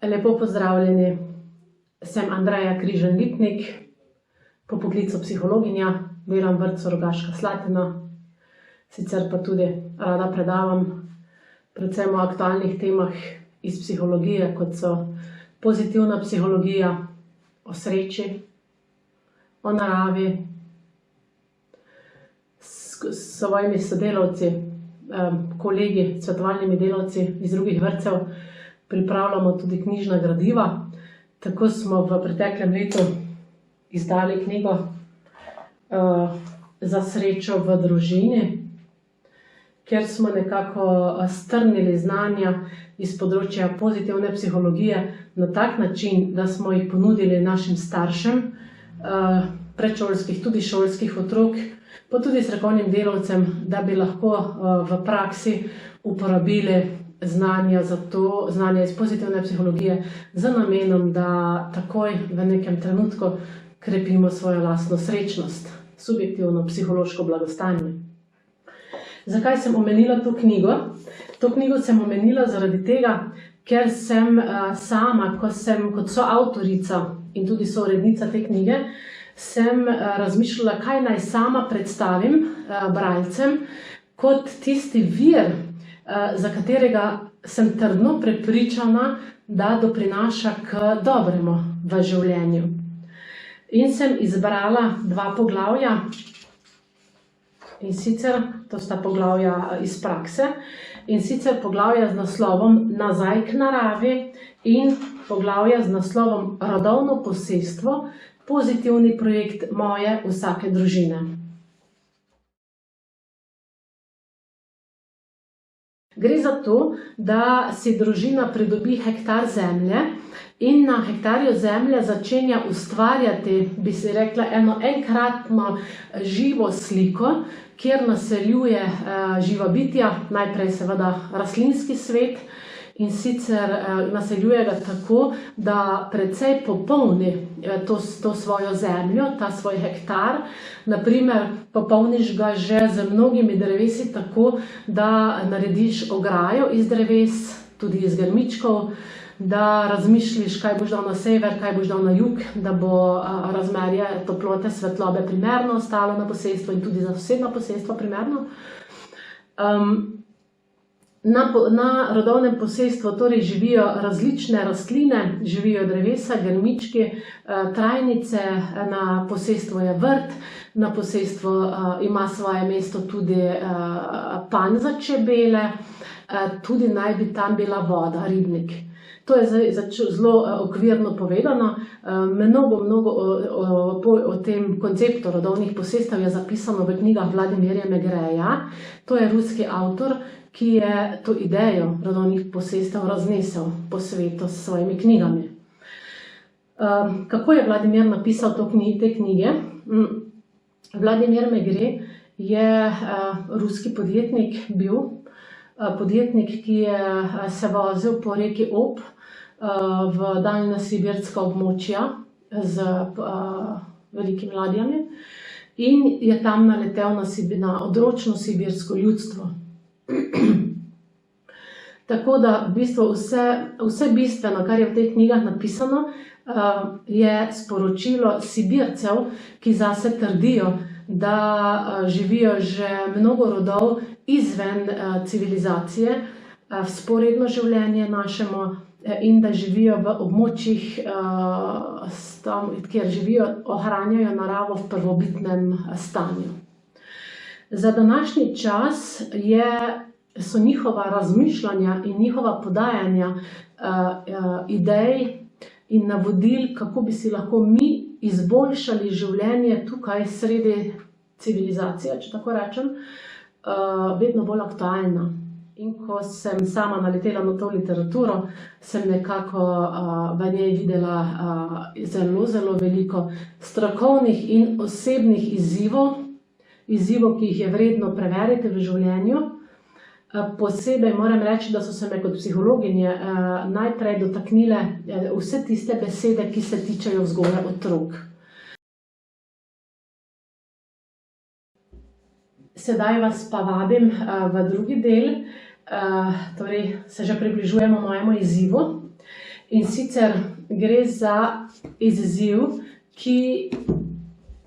Lepo pozdravljeni, sem Andreja Križan-Lipnik, po poklicu psihologinja, delam v vrtcu Rogaška Slatina, sicer pa tudi rada predavam predvsem o aktualnih temah iz psihologije, kot so pozitivna psihologija, o sreči, o naravi, s svojimi sodelavci, kolegi, svetovalnimi delavci iz drugih vrtcev pripravljamo tudi knjižna gradiva. Tako smo v preteklem letu izdali knjigo Za srečo v družini, kjer smo nekako strnili znanja iz področja pozitivne psihologije na tak način, da smo jih ponudili našim staršem, predšolskih, tudi šolskih otrok, pa tudi strokovnim delavcem, da bi lahko v praksi uporabili znanja iz pozitivne psihologije z namenom, da takoj v nekem trenutku krepimo svojo lastno srečnost, subjektivno psihološko blagostanje. Zakaj sem omenila to knjigo? To knjigo sem omenila zaradi tega, ker sem sama, kot soavtorica in tudi sourednica te knjige, sem razmišljala, kaj naj sama predstavim bralcem kot tisti vir, za katerega sem trdno prepričana, da doprinaša k dobremu v življenju. In sem izbrala 2 poglavja, in sicer, to sta poglavja iz prakse, in sicer poglavja z naslovom Nazaj k naravi in poglavja z naslovom Rodovno posestvo, pozitivni projekt moje vsake družine. Gre za to, da si družina pridobi hektar zemlje in na hektarju zemlje začenja ustvarjati, bi si rekla, eno enkratno živo sliko, kjer naseljuje živa bitja, najprej seveda rastlinski svet, in sicer naseljuje ga tako, da precej popolni to svojo zemljo, ta svoj hektar. Naprimer, popolniš ga že z mnogimi drevesi tako, da narediš ograjo iz dreves, tudi iz grmičkov, da razmišljiš, kaj boš dal na sever, kaj boš dal na jug, da bo razmerje toplote, svetlobe primerno ostalo na posestvu in tudi za sosednja posestva primerno. Na rodovnem posestvu torej živijo različne rastline, živijo drevesa, grmički, trajnice, na posestvu je vrt, na posestvu ima svoje mesto tudi panj za čebele, tudi naj bi tam bila voda, ribnik. To je zdaj zelo okvirno povedano. Mnogo o tem konceptu rodovnih posestev je zapisano v knjigah Vladimirja Megreja. To je ruski avtor, ki je to idejo rodovnih posestev raznesel po svetu s svojimi knjigami. Kako je Vladimir napisal te knjige? Vladimir Megre je ruski podjetnik bil, podjetnik, ki je se vozil po reki Ob v daljna sibirska območja z velikimi ladjami in je tam naletel na odročno sibirsko ljudstvo. Tako da v bistvu vse bistveno, kar je v teh knjigah napisano, je sporočilo Sibircev, ki zase trdijo, da živijo že mnogo rodov izven civilizacije, vzporedno življenje našemu, in da živijo v območjih, kjer živijo, ohranjajo naravo v prvobitnem stanju. Za današnji čas so njihova razmišljanja in njihova podajanja idej in navodil, kako bi si lahko mi izboljšali življenje tukaj sredi civilizacije, če tako rečem, vedno bolj aktualna. In ko sem sama naletela na to literaturo, sem nekako v njej videla zelo veliko strokovnih in osebnih izzivov, ki jih je vredno preveriti v življenju. Posebej moram reči, da so se me kot psihologinje najprej dotaknile vse tiste besede, ki se tičejo vzgoje otrok. Sedaj vas pa vabim v drugi del, torej se že približujemo mojemu izzivu. In sicer gre za izziv, ki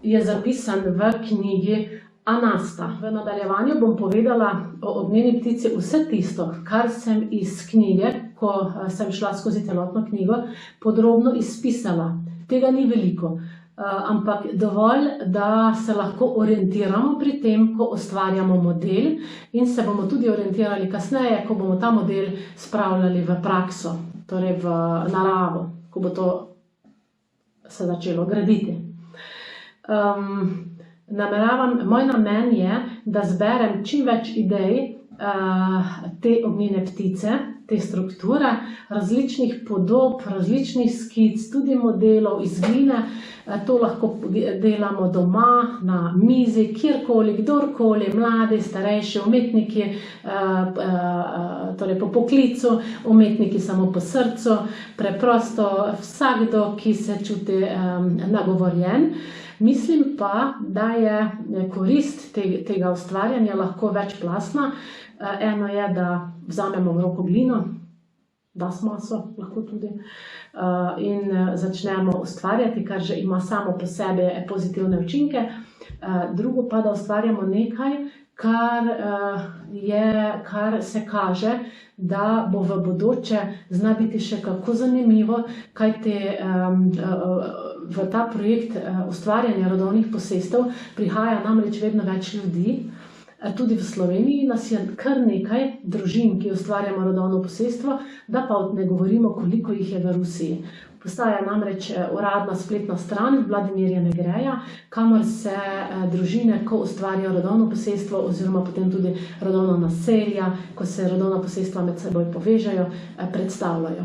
je zapisan v knjigi Anasta. V nadaljevanju bom povedala o ognjeni ptici vse tisto, kar sem iz knjige, ko sem šla skozi celotno knjigo, podrobno izpisala. Tega ni veliko, ampak dovolj, da se lahko orientiramo pri tem, ko ustvarjamo model, in se bomo tudi orientirali kasneje, ko bomo ta model spravljali v prakso, torej v naravo, ko bo to se začelo graditi. Moj namen je, da zberem čim več idej te ognjene ptice, te strukture, različnih podob, različnih skic, tudi modelov iz gline. To lahko delamo doma, na mizi, kjerkoli, kdorkoli, mladi, starejši, umetniki, torej po poklicu, umetniki samo po srcu, preprosto vsakdo, ki se čuti nagovorjen. Mislim pa, da je korist tega ustvarjanja lahko večplastna. Eno je, da vzamemo v roko glino, das maso lahko tudi, in začnemo ustvarjati, kar že ima samo po sebi pozitivne učinke. Drugo pa, da ustvarjamo nekaj, kar se kaže, da bo v bodoče zna biti še kako zanimivo, kajti v ta projekt ustvarjanja rodovnih posestev prihaja namreč vedno več ljudi. Tudi v Sloveniji nas je kar nekaj družin, ki ustvarjamo rodovno posestvo, da pa ne govorimo, koliko jih je v Rusiji. Postaja namreč uradna spletna stran Vladimirja Negreja, kamor se družine, ko ustvarjajo rodovno posestvo, oziroma potem tudi rodovna naselja, ko se rodovna posestva med seboj povežejo, predstavljajo.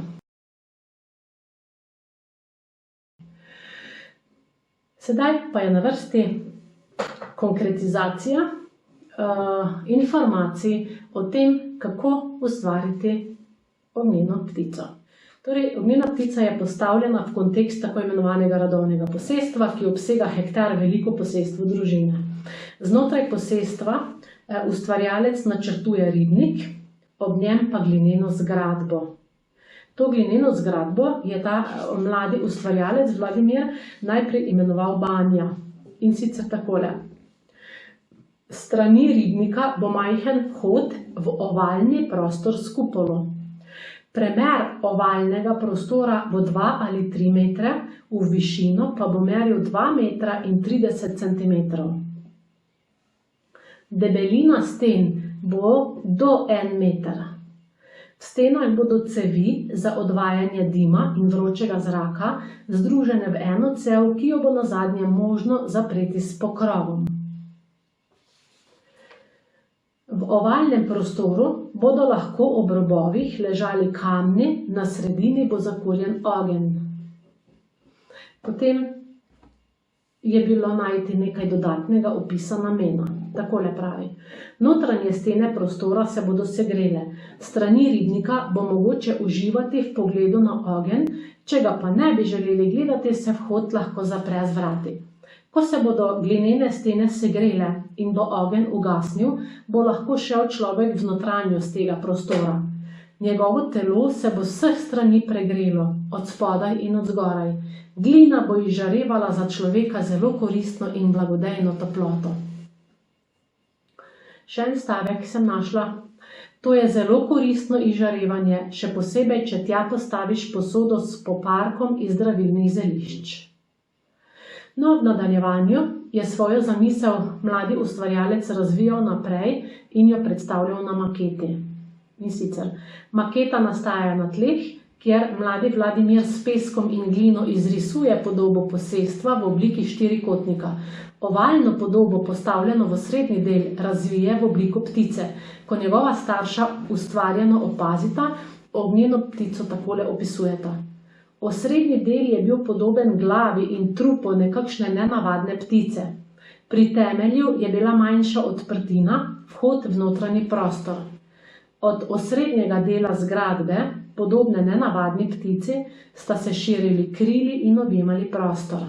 Sedaj pa je na vrsti konkretizacija informacij o tem, kako ustvariti ognjeno ptico. Torej, ognjena ptica je postavljena v kontekst tako imenovanega rodovnega posestva, ki obsega hektar veliko posestvo družine. Znotraj posestva ustvarjalec načrtuje ribnik, ob njem pa glineno zgradbo. To glineno zgradbo je ta mladi ustvarjalec Vladimir najprej imenoval banja, in sicer takole. Strani ribnika bo majhen vhod v ovalni prostor s kupolo. Premer ovalnega prostora bo 2 ali 3 metre, v višino pa bo meril 2 metra in 30 centimetrov. Debelina sten bo do 1 meter. V stenah bodo cevi za odvajanje dima in vročega zraka, združene v eno cev, ki jo bo nazadnje možno zapreti s pokrovom. V ovalnem prostoru bodo lahko ob robovih ležali kamni, na sredini bo zakurjen ogenj. Potem je bilo najti nekaj dodatnega opisa namena. Takole pravi. Notranje stene prostora se bodo segrele. Strani ribnika bo mogoče uživati v pogledu na ogenj, če ga pa ne bi želeli gledati, se vhod lahko zapre z vrati. Ko se bodo glinene stene segrele in bo ogenj ugasnil, bo lahko šel človek v notranjost tega prostora. Njegovo telo se bo z vseh strani pregrelo, od spodaj in od zgoraj. Glina bo izžarevala za človeka zelo koristno in blagodejno toploto. Še en stavek sem našla. To je zelo koristno izžarevanje, še posebej, če tja postaviš posodo s poparkom iz zdravilnih zelišč. No, v nadaljevanju je svojo zamisel mladi ustvarjalec razvijal naprej in jo predstavljal na maketi. In sicer, maketa nastaja na tleh, kjer mladi Vladimir s peskom in glino izrisuje podobo posestva v obliki štirikotnika. Ovalno podobo, postavljeno v srednji del, razvije v obliko ptice. Ko njegova starša ustvarjeno opazita, ognjeno ptico takole opisujeta. Osrednji del je bil podoben glavi in trupu nekakšne nenavadne ptice. Pri temelju je bila manjša odprtina, vhod v notranji prostor. Od osrednjega dela zgradbe, podobne nenavadni ptici, sta se širili krili in objemali prostor.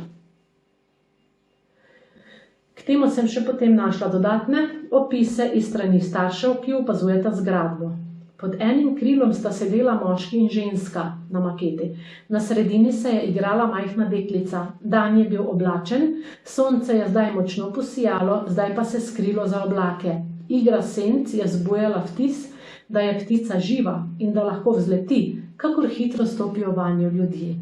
K temu sem še potem našla dodatne opise iz strani staršev, ki opazujeta zgradbo. Pod enim krilom sta sedela moški in ženska na maketi. Na sredini se je igrala majhna deklica. Dan je bil oblačen, sonce je zdaj močno posijalo, zdaj pa se skrilo za oblake. Igra senc je zbujala vtis, da je ptica živa in da lahko vzleti, kakor hitro stopijo vanjo ljudje.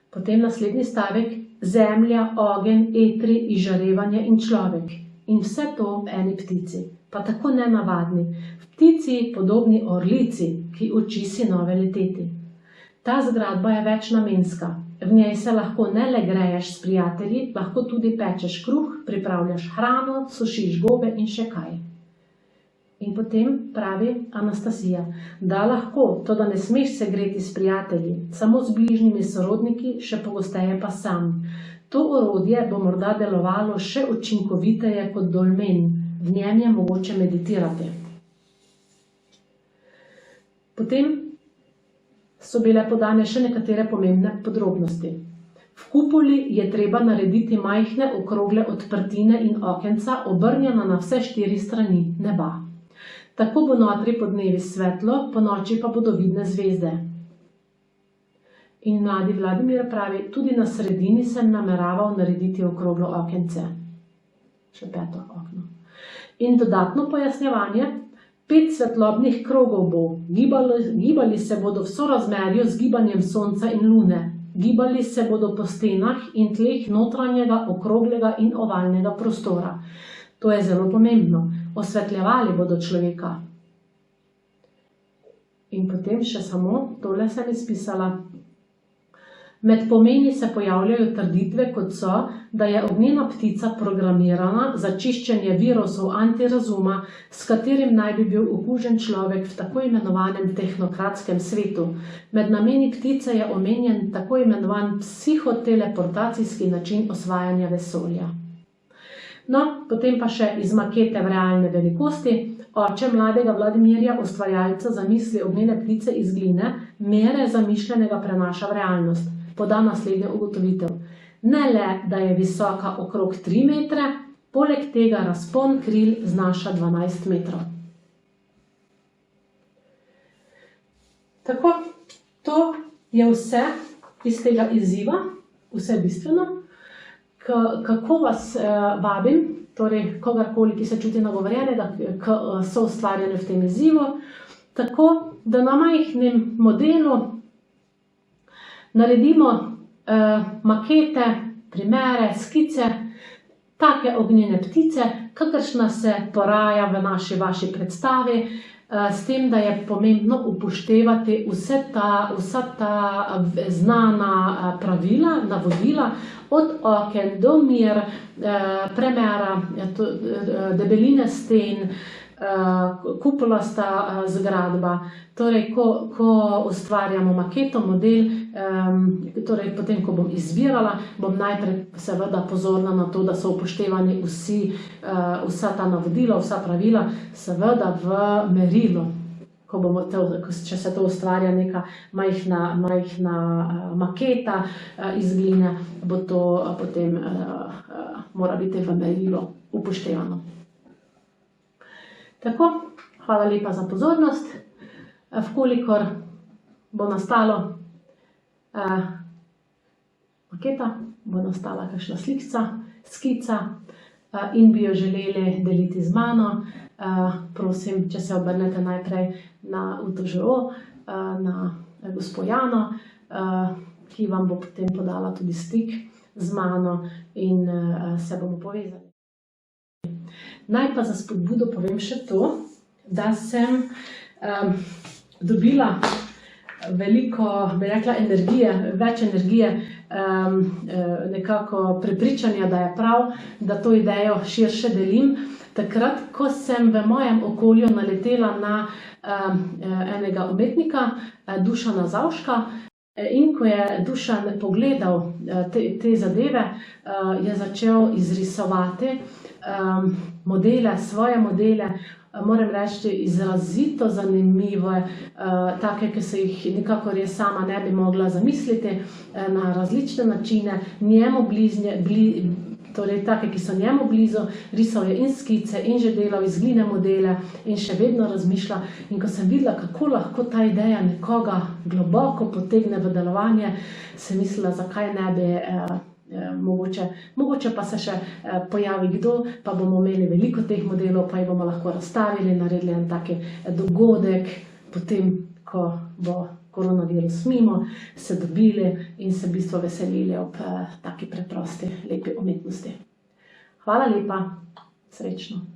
Potem naslednji stavek: zemlja, ogenj, etri, izžarevanje in človek. In vse to v eni ptici, pa tako nenavadni, v ptici podobni orlici, ki uči sinove leteti. Ta zgradba je večnamenska. V njej se lahko ne le greješ s prijatelji, lahko tudi pečeš kruh, pripravljaš hrano, sušiš gobe in še kaj. In potem pravi Anastasija, da lahko, to da ne smeš se greti s prijatelji, samo z bližnjimi sorodniki, še pogosteje pa sam. To orodje bo morda delovalo še učinkoviteje kot dolmen, v njem je mogoče meditirati. Potem so bile podane še nekatere pomembne podrobnosti. V kupoli je treba narediti majhne okrogle odprtine in okenca, obrnjena na vse 4 strani neba. Tako bo notri podnevi svetlo, ponoči pa bodo vidne zvezde. In mladi Vladimir pravi, tudi na sredini sem nameraval narediti okroglo okence. Še 5. okno. In dodatno pojasnjevanje: 5 svetlobnih krogov bo, gibali se bodo v sorazmerju z gibanjem sonca in lune, gibali se bodo po stenah in tleh notranjega, okroglega in ovalnega prostora. To je zelo pomembno. Osvetljevali bodo človeka. In potem še samo tole sem izpisala. Med pomeni se pojavljajo trditve, kot so, da je ognjena ptica programirana za čiščenje virusov antirazuma, s katerim naj bi bil okužen človek v tako imenovanem tehnokratskem svetu. Med nameni ptice je omenjen tako imenovan psihoteleportacijski način osvajanja vesolja. No, potem pa še iz makete v realne velikosti. Oče mladega Vladimirja, ustvarjalca zamisli ognjene ptice iz gline, mere zamišljenega prenaša v realnost. Poda naslednjo ugotovitev. Ne le, da je visoka okrog 3 metre, poleg tega razpon kril znaša 12 metrov. Tako, to je vse iz tega izziva, vse bistveno. Kako vas vabim, torej kogarkoli, ki se čuti nagovorjenega, k soustvarjanju v tem izzivu, tako da na majhnem modelu naredimo makete, primere, skice, take ognjene ptice, kakršna se poraja v vaši predstavi, s tem, da je pomembno upoštevati vsa ta znana pravila, navodila, od oken do mer, premera, debeline sten, kupolasta zgradba. Torej, ko ustvarjamo maketo, model, torej potem, ko bom izbirala, bom najprej seveda pozorna na to, da so upoštevani vsa ta navodila, vsa pravila, seveda v merilu. Če se to ustvarja neka majhna maketa iz gline, bo to potem mora biti v merilu upoštevano. Tako, hvala lepa za pozornost. Vkolikor bo nastalo maketa, bo nastala kakšna slikca, skica in bi jo želeli deliti z mano, prosim, če se obrnete najprej na UTŽO, na gospo Jano, ki vam bo potem podala tudi stik z mano in se bomo povezali. Naj pa za spodbudo povem še to, da sem dobila veliko, bi rekla, energije, več energije, nekako prepričanja, da je prav, da to idejo širše delim. Takrat, ko sem v mojem okolju naletela na enega umetnika, Dušana Zavška, in ko je Dušan pogledal te zadeve, je začel izrisovati modele, svoje modele, moram reči, izrazito zanimive, take, ki se jih nikakor jaz sama ne bi mogla zamisliti, na različne načine, njemu torej take, ki so njemu blizu, risal je in skice in že delal iz gline modele in še vedno razmišlja. In ko sem videla, kako lahko ta ideja nekoga globoko potegne v delovanje, sem mislila, zakaj ne bi mogoče pa se še pojavi kdo, pa bomo imeli veliko teh modelov, pa jih bomo lahko razstavili, naredili en taki dogodek, potem, ko bo koronavirus mimo, se dobili in se v bistvu veselili ob taki preprosti, lepi umetnosti. Hvala lepa, srečno.